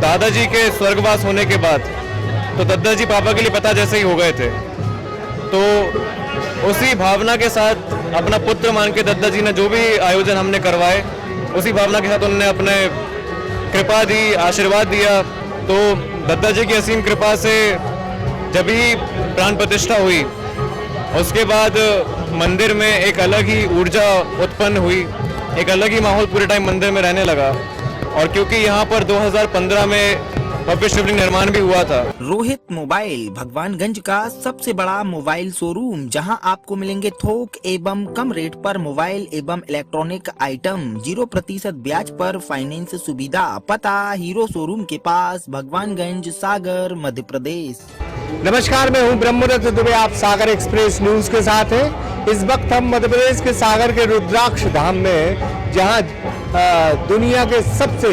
दादाजी के स्वर्गवास होने के बाद तो दादाजी पापा के लिए पिता जैसे ही हो गए थे। तो उसी भावना के साथ अपना पुत्र मान के दादाजी ने जो भी आयोजन हमने करवाए, उसी भावना के साथ उन्होंने अपने कृपा दी, आशीर्वाद दिया। तो दादाजी की असीम कृपा से जब ही प्राण प्रतिष्ठा हुई, उसके बाद मंदिर में एक अलग ही ऊर्जा उत्पन्न हुई, एक अलग ही माहौल पूरे टाइम मंदिर में रहने लगा। और क्योंकि यहाँ पर 2015 में भव्य शिवलिंग निर्माण भी हुआ था। रोहित मोबाइल भगवानगंज का सबसे बड़ा मोबाइल शोरूम, जहां आपको मिलेंगे थोक एवं कम रेट पर मोबाइल एवं इलेक्ट्रॉनिक आइटम, 0% ब्याज पर फाइनेंस सुविधा। पता हीरो शोरूम के पास, भगवानगंज, सागर, मध्य प्रदेश। नमस्कार, मैं हूं ब्रह्मदत्त दुबे, आप सागर एक्सप्रेस न्यूज के साथ हैं। इस वक्त हम मध्य प्रदेश के सागर के रुद्राक्ष धाम में, जहां दुनिया के सबसे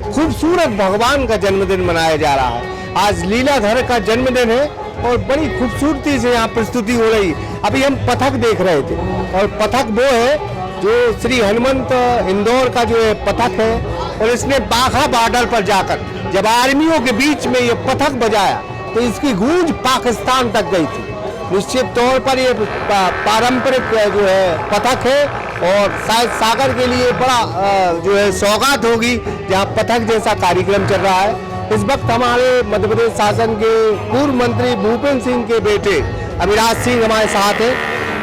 खूबसूरत भगवान का जन्मदिन मनाया जा रहा है। आज लीलाधर का जन्मदिन है और बड़ी खूबसूरती से यहाँ प्रस्तुति हो रही। अभी हम पथक देख रहे थे और पथक वो है जो श्री हनुमंत इंदौर का जो है पथक है, और इसने बाघा बॉर्डर पर जाकर जब आर्मियों के बीच में ये पथक बजाया तो इसकी गूंज पाकिस्तान तक गई थी। निश्चित तौर पर ये पारंपरिक जो है पथक है और शायद सागर के लिए बड़ा जो है सौगात होगी जहां पथक जैसा कार्यक्रम चल रहा है। इस वक्त हमारे मध्य प्रदेश शासन के पूर्व मंत्री भूपेंद्र सिंह के बेटे अभिराज सिंह हमारे साथ हैं।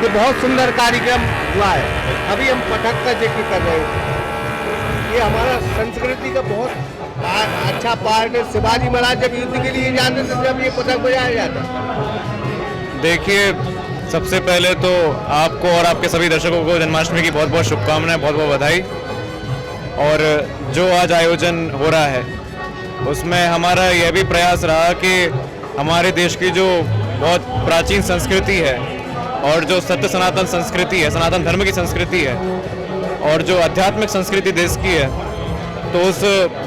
ये बहुत सुंदर कार्यक्रम हुआ है। अभी हम पथक का जिक्र कर रहे हैं। ये हमारा संस्कृति का बहुत अच्छा पार्ट है। शिवाजी महाराज जब युद्ध के लिए जाते थे जब ये पथक बजाया जाता। देखिए, सबसे पहले तो आपको और आपके सभी दर्शकों को जन्माष्टमी की बहुत बहुत शुभकामनाएं, बहुत बहुत बधाई। और जो आज आयोजन हो रहा है उसमें हमारा यह भी प्रयास रहा कि हमारे देश की जो बहुत प्राचीन संस्कृति है और जो सत्य सनातन संस्कृति है, सनातन धर्म की संस्कृति है और जो आध्यात्मिक संस्कृति देश की है, तो उस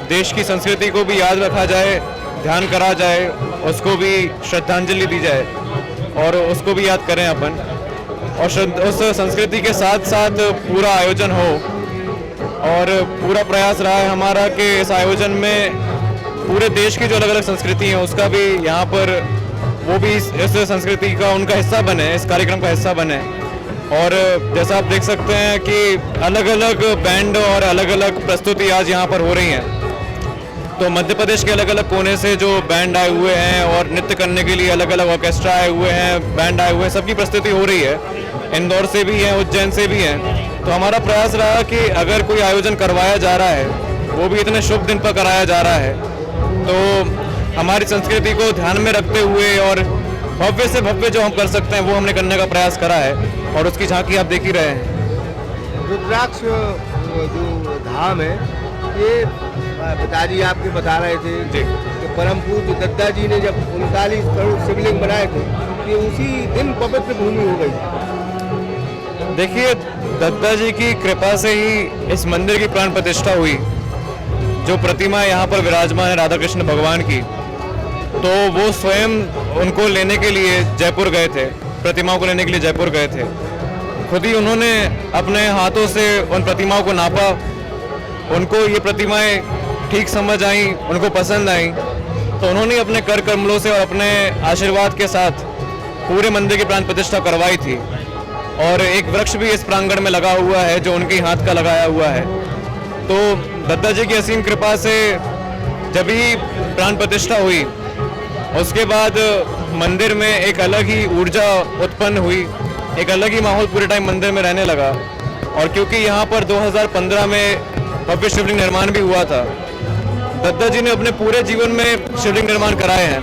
देश की संस्कृति को भी याद रखा जाए, ध्यान करा जाए, उसको भी श्रद्धांजलि दी जाए और उसको भी याद करें अपन। और उस संस्कृति के साथ साथ पूरा आयोजन हो। और पूरा प्रयास रहा है हमारा कि इस आयोजन में पूरे देश की जो अलग अलग संस्कृति है उसका भी यहाँ पर वो भी इस संस्कृति का उनका हिस्सा बने, इस कार्यक्रम का हिस्सा बने। और जैसा आप देख सकते हैं कि अलग अलग बैंड और अलग अलग प्रस्तुति आज यहाँ पर हो रही हैं। तो मध्य प्रदेश के अलग अलग कोने से जो बैंड आए हुए हैं और नृत्य करने के लिए अलग अलग ऑर्केस्ट्रा आए हुए हैं, बैंड आए हुए हैं, सबकी प्रस्तुति हो रही है। इंदौर से भी है, उज्जैन से भी है। तो हमारा प्रयास रहा कि अगर कोई आयोजन करवाया जा रहा है, वो भी इतने शुभ दिन पर कराया जा रहा है, तो हमारी संस्कृति को ध्यान में रखते हुए और भव्य से भव्य जो हम कर सकते हैं वो हमने करने का प्रयास करा है और उसकी झांकी आप देख ही रहे हैं। रुद्राक्ष जो धाम है, ये पिताजी आपके बता रहे थे जी कि परम पूज्य दादाजी ने जब 39 करोड़ शिवलिंग बनाए थे कि उसी दिन पवित्र भूमि हो गई। देखिए, दादाजी की कृपा से ही इस मंदिर की प्राण प्रतिष्ठा हुई। जो प्रतिमा यहाँ पर विराजमान है राधा कृष्ण भगवान की, तो वो स्वयं उनको लेने के लिए जयपुर गए थे, प्रतिमाओं को लेने के लिए जयपुर गए थे। खुद ही उन्होंने अपने हाथों से उन प्रतिमाओं को नापा, उनको ये प्रतिमाएं ठीक समझ आई, उनको पसंद आई, तो उन्होंने अपने कर कमलों से और अपने आशीर्वाद के साथ पूरे मंदिर की प्राण प्रतिष्ठा करवाई थी। और एक वृक्ष भी इस प्रांगण में लगा हुआ है जो उनके हाथ का लगाया हुआ है। तो दादाजी की असीम कृपा से जब ही प्राण प्रतिष्ठा हुई, उसके बाद मंदिर में एक अलग ही ऊर्जा उत्पन्न हुई, एक अलग ही माहौल पूरे टाइम मंदिर में रहने लगा। और क्योंकि यहाँ पर 2015 में भव्य शिवलिंग निर्माण भी हुआ था, दादाजी ने अपने पूरे जीवन में शिवलिंग निर्माण कराए हैं।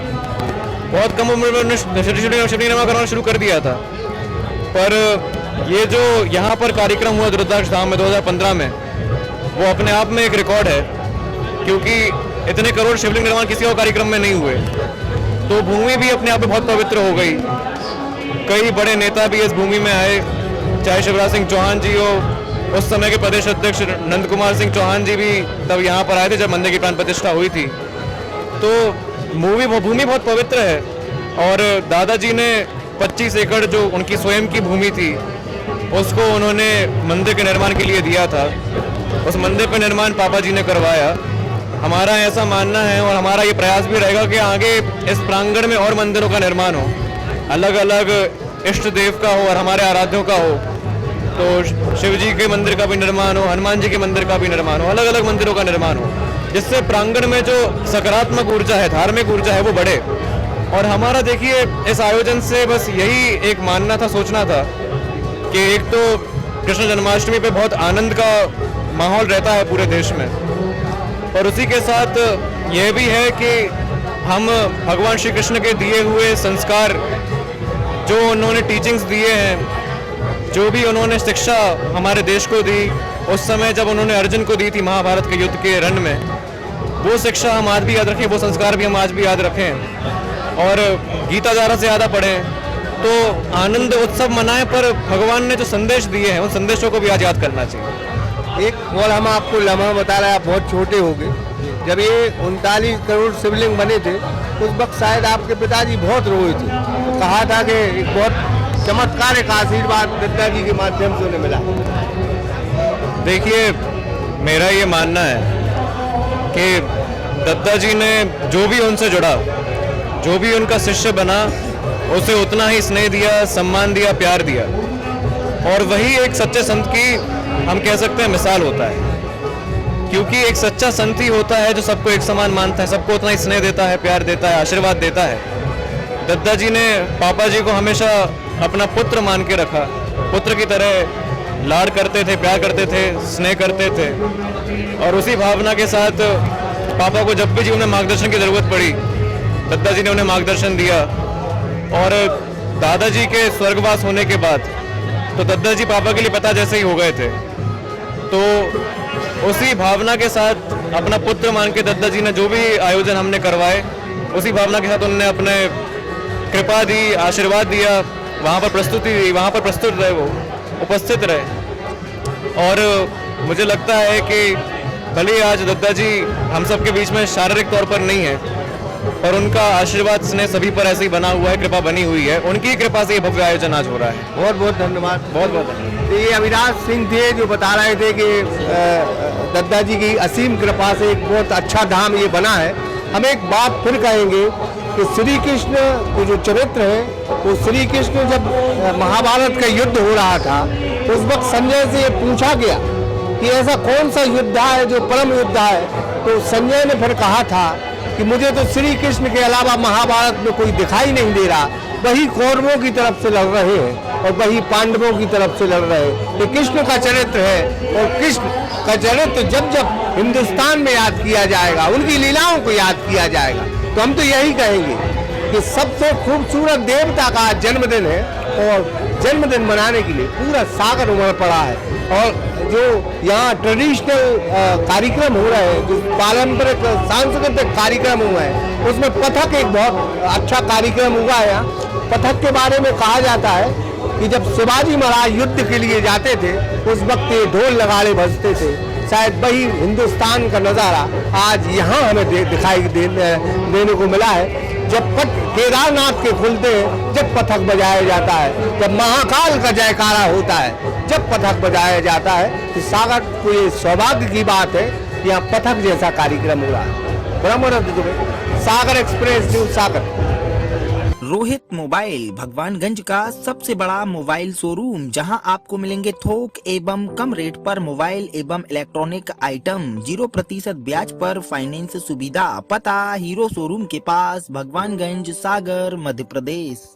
बहुत कम उम्र में उन्होंने शिवलिंग निर्माण कराना शुरू कर दिया था, पर ये जो यहाँ पर कार्यक्रम हुआ रुद्राक्ष धाम में 2015 में, वो अपने आप में एक रिकॉर्ड है, क्योंकि इतने करोड़ शिवलिंग निर्माण किसी और कार्यक्रम में नहीं हुए। तो भूमि भी अपने आप में बहुत पवित्र हो गई। कई बड़े नेता भी इस भूमि में आए, चाहे शिवराज सिंह चौहान जी हो, उस समय के प्रदेश अध्यक्ष नंद कुमार सिंह चौहान जी भी तब यहाँ पर आए थे जब मंदिर की प्राण प्रतिष्ठा हुई थी। तो भूमि बहुत पवित्र है और दादाजी ने 25 एकड़ जो उनकी स्वयं की भूमि थी उसको उन्होंने मंदिर के निर्माण के लिए दिया था। उस मंदिर पर निर्माण पापा जी ने करवाया हमारा ऐसा मानना है और हमारा ये प्रयास भी रहेगा कि आगे इस प्रांगण में और मंदिरों का निर्माण हो, अलग अलग इष्ट देव का हो और हमारे आराध्यों का हो। तो शिव जी के मंदिर का भी निर्माण हो, हनुमान जी के मंदिर का भी निर्माण हो, अलग अलग मंदिरों का निर्माण हो, जिससे प्रांगण में जो सकारात्मक ऊर्जा है, धार्मिक ऊर्जा है, वो बढ़े। और हमारा देखिए इस आयोजन से बस यही एक मानना था, सोचना था कि एक तो कृष्ण जन्माष्टमी पे बहुत आनंद का माहौल रहता है पूरे देश में, और उसी के साथ यह भी है कि हम भगवान श्री कृष्ण के दिए हुए संस्कार, जो उन्होंने टीचिंग्स दिए हैं, जो भी उन्होंने शिक्षा हमारे देश को दी उस समय जब उन्होंने अर्जुन को दी थी महाभारत के युद्ध के रण में, वो शिक्षा हम आज भी याद रखें, वो संस्कार भी हम आज भी याद रखें और गीता ज़्यादा से ज़्यादा पढ़ें, तो आनंद उत्सव मनाएं, पर भगवान ने जो संदेश दिए हैं उन संदेशों को भी आज याद करना चाहिए। एक और हम आपको लम्हा बता रहे हैं, आप बहुत छोटे हो गए जब ये 39 करोड़ शिवलिंग बने थे, उस वक्त शायद आपके पिताजी बहुत रोए थे, तो कहा था कि एक बहुत चमत्कार का आशीर्वाद दत्ता जी के माध्यम से उन्हें मिला। देखिए मेरा ये मानना है कि दत्ता जी ने जो भी उनसे जुड़ा, जो भी उनका शिष्य बना, उसे उतना ही स्नेह दिया, सम्मान दिया, प्यार दिया, और वही एक सच्चे संत की हम कह सकते हैं मिसाल होता है। क्योंकि एक सच्चा संत ही होता है जो सबको एक समान मानता है, सबको उतना ही स्नेह देता है, प्यार देता है, आशीर्वाद देता है। दत्ता जी ने पापा जी को हमेशा अपना पुत्र मान के रखा, पुत्र की तरह लाड करते थे, प्यार करते थे, स्नेह करते थे, और उसी भावना के साथ पापा को जब भी जी उन्हें मार्गदर्शन की जरूरत पड़ी, दत्ता जी ने उन्हें मार्गदर्शन दिया। और दादाजी के स्वर्गवास होने के बाद तो दत्ता जी पापा के लिए पिता जैसे ही हो गए थे, तो उसी भावना के साथ अपना पुत्र मान के दत्ता जी ने जो भी आयोजन हमने करवाए, उसी भावना के साथ उन्होंने अपने कृपा दी, आशीर्वाद दिया, वहाँ पर प्रस्तुति दी, वहाँ पर प्रस्तुत रहे, वो उपस्थित रहे। और मुझे लगता है कि भले आज दत्ता जी हम सब के बीच में शारीरिक तौर पर नहीं है, पर उनका आशीर्वाद स्नेह सभी पर ऐसे ही बना हुआ है, कृपा बनी हुई है, उनकी कृपा से ये भव्य आयोजन आज हो रहा है। बहुत बहुत धन्यवाद। बहुत बहुत धन्यवाद। ये अविनाश सिंह थे जो बता रहे थे कि दत्ता जी की असीम कृपा से एक बहुत अच्छा धाम ये बना है। हम एक बात फिर कहेंगे कि श्री कृष्ण के जो चरित्र है, वो श्री कृष्ण जब महाभारत का युद्ध हो रहा था, उस वक्त संजय से ये पूछा गया कि ऐसा कौन सा युद्ध है जो परम युद्ध है, तो संजय ने फिर कहा था कि मुझे तो श्री कृष्ण के अलावा महाभारत में कोई दिखाई नहीं दे रहा, वही कौरवों की तरफ से लड़ रहे हैं और वही पांडवों की तरफ से लड़ रहे हैं। ये कृष्ण का चरित्र है, और कृष्ण का चरित्र जब जब हिंदुस्तान में याद किया जाएगा, उनकी लीलाओं को याद किया जाएगा, तो हम तो यही कहेंगे कि सबसे खूबसूरत देवता का जन्मदिन है, और जन्मदिन मनाने के लिए पूरा सागर उमड़ पड़ा है। और जो यहाँ ट्रेडिशनल कार्यक्रम हो रहे हैं, जो पारंपरिक सांस्कृतिक कार्यक्रम हुए हैं, उसमें पथक एक बहुत अच्छा कार्यक्रम हुआ है। यहाँ पथक के बारे में कहा जाता है कि जब शिवाजी महाराज युद्ध के लिए जाते थे, उस वक्त ये ढोल नगाड़े बजते थे। शायद वही हिंदुस्तान का नज़ारा आज यहाँ हमें दिखाई देने को मिला है। जब पट केदारनाथ के खुलते हैं, जब पथक बजाया जाता है, जब महाकाल का जयकारा होता है, जब पथक बजाया जाता है, तो सागर को ये सौभाग्य की बात है कि यहाँ पथक जैसा कार्यक्रम हो रहा है। ब्रह्मरथ दुबे, सागर एक्सप्रेस न्यूज, सागर। रोहित मोबाइल भगवानगंज का सबसे बड़ा मोबाइल शोरूम, जहां आपको मिलेंगे थोक एवं कम रेट पर मोबाइल एवं इलेक्ट्रॉनिक आइटम, 0% ब्याज पर फाइनेंस सुविधा। पता हीरो शोरूम के पास, भगवानगंज, सागर, मध्य प्रदेश।